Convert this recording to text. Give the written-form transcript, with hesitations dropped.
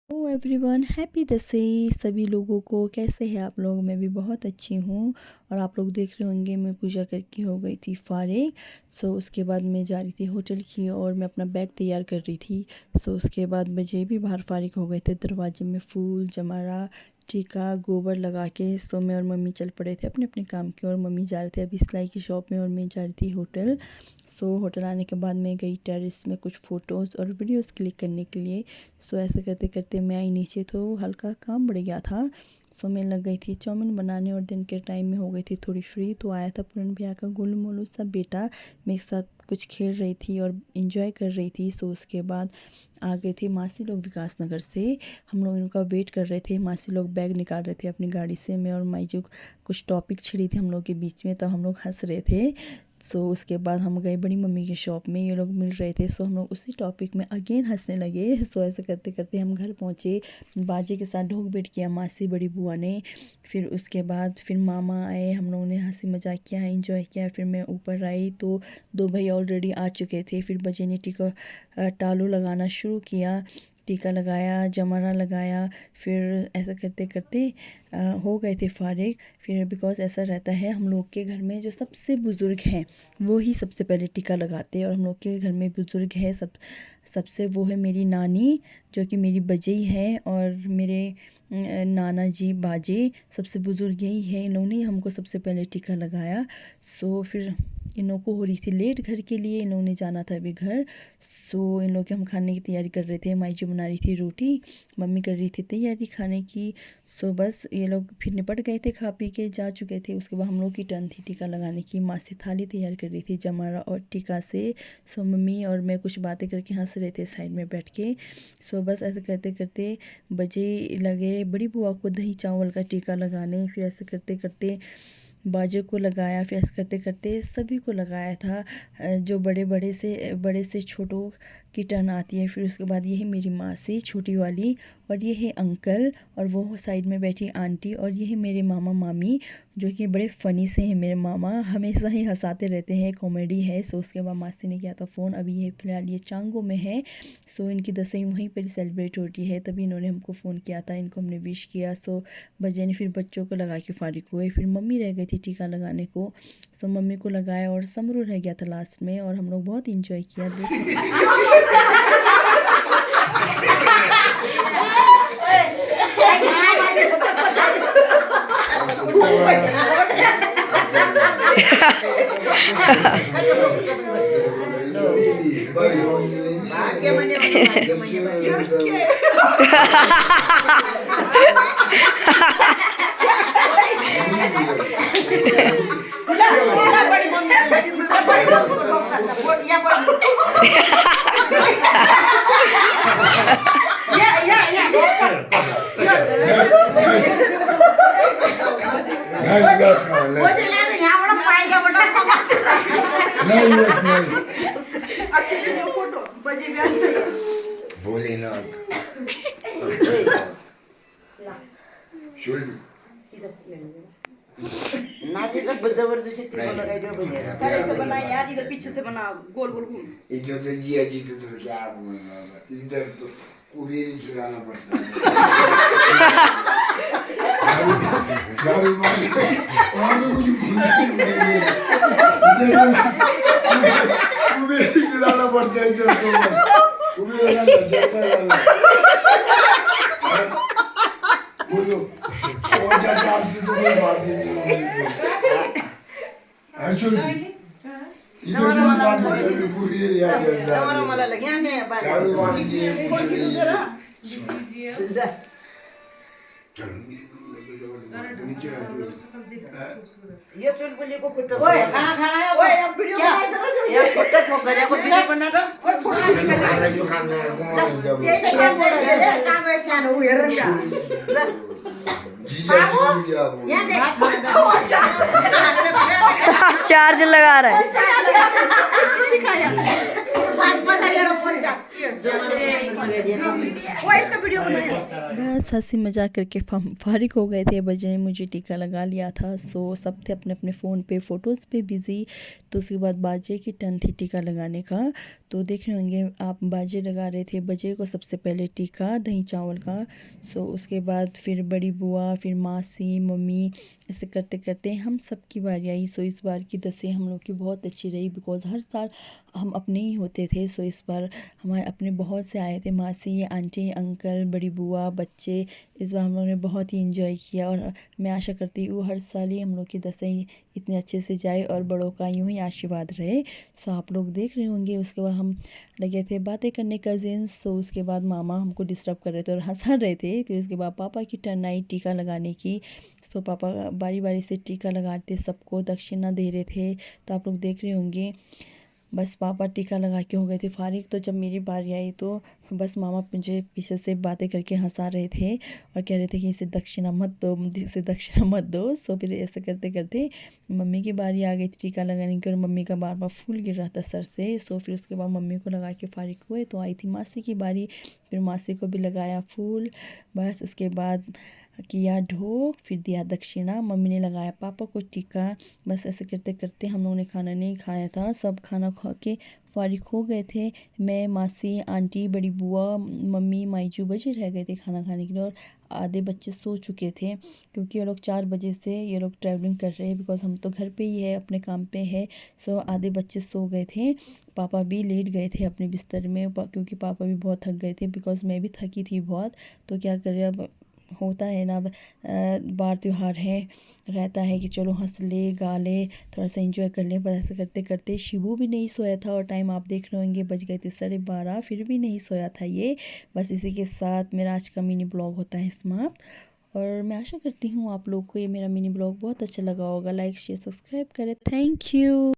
ओ everyone happy Dussehra सभी लोगों को। कैसे हैं आप लोग? मैं भी बहुत अच्छी हूँ। और आप लोग देख रहे होंगे मैं पूजा करके हो गई थी फारिग। उसके बाद मैं जा रही थी होटल की और मैं अपना बैग तैयार कर रही थी। उसके बाद बजे भी बाहर फारिग हो गए थे। दरवाजे में फूल जमारा टीका गोबर लगा के मैं और मम्मी चल पड़े थे अपने अपने काम के। और मम्मी जा रहे थे अभी सिलाई की शॉप में और मैं जा रही थी होटल। होटल आने के बाद मैं गई टेरेस में कुछ फ़ोटोज़ और वीडियोज़ क्लिक करने के लिए। ऐसे करते करते मैं आई नीचे तो हल्का काम बढ़ गया था। मैं लग गई थी चाउमीन बनाने और दिन के टाइम में हो गई थी थोड़ी फ्री। तो आया था पूरन भैया का गोलू मोलू सब बेटा मेरे साथ कुछ खेल रही थी और इन्जॉय कर रही थी। उसके बाद आ गए थे मासी लोग विकास नगर से। हम लोग इनका वेट कर रहे थे। मासी लोग बैग निकाल रहे थे अपनी गाड़ी से। मैं और माईजू कुछ टॉपिक छिड़ी थी हम लोग के बीच में, तब हम लोग हंस रहे थे। उसके बाद हम गए बड़ी मम्मी की शॉप में, ये लोग मिल रहे थे। हम लोग उसी टॉपिक में अगेन हंसने लगे। ऐसे करते करते हम घर पहुँचे। बाजे के साथ ढोक बेट किया मासी बड़ी बुआ ने। फिर उसके बाद फिर मामा आए, हम लोगों ने हंसी मजाक किया एंजॉय किया। फिर मैं ऊपर आई तो दो भाई ऑलरेडी आ चुके थे। फिर बजे ने टीका टालू लगाना शुरू किया, टीका लगाया जमाना लगाया। फिर ऐसा करते करते हो गए थे फारिग। फिर बिकॉज़ ऐसा रहता है हम लोग के घर में जो सबसे बुज़ुर्ग हैं वो ही सबसे पहले टीका लगाते हैं। और हम लोग के घर में बुज़ुर्ग है सबसे वो है मेरी नानी जो कि मेरी बजई है। और मेरे नाना जी बाजे सबसे बुज़ुर्ग यही है। इन लोगों ने हमको सबसे पहले टीका लगाया। फिर इन लोगों को हो रही थी लेट घर के लिए, इन लोगों ने जाना था अभी घर। इन लोग के हम खाने की तैयारी कर रहे थे। माई जो बना रही थी रोटी, मम्मी कर रही थी तैयारी खाने की। बस ये लोग फिर निपट गए थे, खा पी के जा चुके थे। उसके बाद हम लोग की टर्न थी टीका लगाने की। माँ से थाली तैयार कर रही थी जमारा और टीका से। मम्मी और मैं कुछ बातें करके हंस रहे थे साइड में बैठ के। बस ऐसे करते करते बजे लगे बड़ी बुआ को दही चावल का टीका लगाने। फिर ऐसे करते करते बाजे को लगाया। फिर ऐसे करते करते सभी को लगाया था। जो बड़े से छोटों की टर्न आती है। फिर उसके बाद ये है मेरी मासी छोटी वाली, और ये है अंकल, और वो साइड में बैठी आंटी, और ये है मेरे मामा मामी जो कि बड़े फ़नी से हैं। मेरे मामा हमेशा ही हंसाते रहते हैं, कॉमेडी है। उसके बाद मासी ने किया था फ़ोन। अभी ये फ़िलहाल ये चांगो में है। इनकी दसवीं वहीं पर सेलिब्रेट होती है, तभी इन्होंने हमको फ़ोन किया था। इनको हमने विश किया। बजे ने फिर बच्चों को लगा के फारिग हुए। फिर मम्मी रह गई थी टीका लगाने को। मम्मी को लगाया और समरू रह गया था लास्ट में। और हम लोग बहुत इंजॉय किया। अच्छे से देखो फोटो बजे भी अच्छे बोले ना शोल्ड ना इधर जबरदस्ती लगाई पहले से बना यार, इधर पीछे से बना गोल गोल घूम। इधर तो जिया जी तो क्या बोलना, बस इधर तो कुबेरी चुराना पड़ता है। गाड़ी मारी और भी कुछ भूलना नहीं है। कुबेरी चुराना पड़ता है इधर तो बस कुबेरी वाला जाता है। बोलो और जाके आपसे तो कोई बात ही नहीं होगी। एक्चुअली इधर की बात होती है कुबेरी आ जाता है। मला लगे आने दारू पानी दिए कुछ नहीं है। चलो नीचे आ जाओ। ये चुलबुली को कुत्ता ओए खाना खाना है। ओए अब वीडियो बनाए जरा जल्दी। ये कुत्ता ठोक गया को वीडियो बना दो। ओए फोटो निकाल खाना जो खाना है कौन है जब ये तो काम चाहिए काम ऐसे आना हुए रंगा जीजा जी क्या बोल ये देख चार्ज लगा रहा है। दिखाया 5 5 फोन चाप वो इसका वीडियो बनाया। बस हंसी मजाक करके फारिग हो गए थे। बजे ने मुझे टीका लगा लिया था। सो सब थे अपने अपने फ़ोन पे फ़ोटोज़ पे बिज़ी। तो उसके बाद बाजे की टर्न थी टीका लगाने का। तो देख रहे होंगे आप, बाजे लगा रहे थे। बजे को सबसे पहले टीका दही चावल का। सो उसके बाद फिर बड़ी बुआ, फिर मासी, मम्मी, ऐसे करते करते हम सब की बारी आई। सो इस बार की दशें हम लोग की बहुत अच्छी रही, बिकॉज़ हर साल हम अपने ही होते थे। सो इस बार हमारे अपने बहुत से आए थे, मासी, आंटी, अंकल, बड़ी बुआ, बच्चे। इस बार हम लोगों ने बहुत ही एंजॉय किया और मैं आशा करती हूँ हर साल ही हम लोग की दशें इतने अच्छे से जाए और बड़ों का यूँ ही आशीर्वाद रहे। सो आप लोग देख रहे होंगे। उसके बाद हम लगे थे बातें करने कज़िन्स। सो उसके बाद मामा हमको डिस्टर्ब कर रहे थे और हंसा रहे थे। फिर उसके बाद पापा की टर्न आई टीका लगाने की। सो पापा बारी बारी से टीका लगाते, सबको दक्षिणा दे रहे थे। तो आप लोग देख रहे होंगे। बस पापा टीका लगा के हो गए थे फारिग। तो जब मेरी बारी आई तो बस मामा मुझे पीछे से बातें करके हंसा रहे थे और कह रहे थे कि इसे दक्षिणा मत दो, इसे दक्षिणा मत दो। सो फिर ऐसे करते करते मम्मी की बारी आ गई थी टीका लगाने की और मम्मी का बार बार फूल गिर रहा था सर से। सो फिर उसके बाद मम्मी को लगा के फारिग हुए तो आई थी मासी की बारी। फिर मासी को भी लगाया फूल। बस उसके बाद किया ढोक, फिर दिया दक्षिणा, मम्मी ने लगाया पापा को टीका। बस ऐसे करते करते हम लोगों ने खाना नहीं खाया था, सब खाना खा के फारिग हो गए थे। मैं, मासी, आंटी, बड़ी बुआ, मम्मी, माईजू बजे रह गए थे खाना खाने के लिए और आधे बच्चे सो चुके थे क्योंकि ये लोग 4 बजे से ये लोग ट्रैवलिंग कर रहे हैं, बिकॉज़ हम तो घर पे ही है, अपने काम पे है। सो आधे बच्चे सो गए थे। पापा भी लेट गए थे अपने बिस्तर में क्योंकि पापा भी बहुत थक गए थे, बिकॉज़ मैं भी थकी थी बहुत। तो क्या करें, अब होता है ना, बार त्योहार है, रहता है कि चलो हंस ले, गा ले, थोड़ा सा एंजॉय कर ले। बस ऐसे करते करते शिबू भी नहीं सोया था और टाइम आप देख रहे होंगे बज गए थे 12:30, फिर भी नहीं सोया था ये। बस इसी के साथ मेरा आज का मिनी ब्लॉग होता है समाप्त और मैं आशा करती हूँ आप लोग को ये मेरा मिनी ब्लॉग बहुत अच्छा लगा होगा। लाइक शेयर सब्सक्राइब करें। Thank you.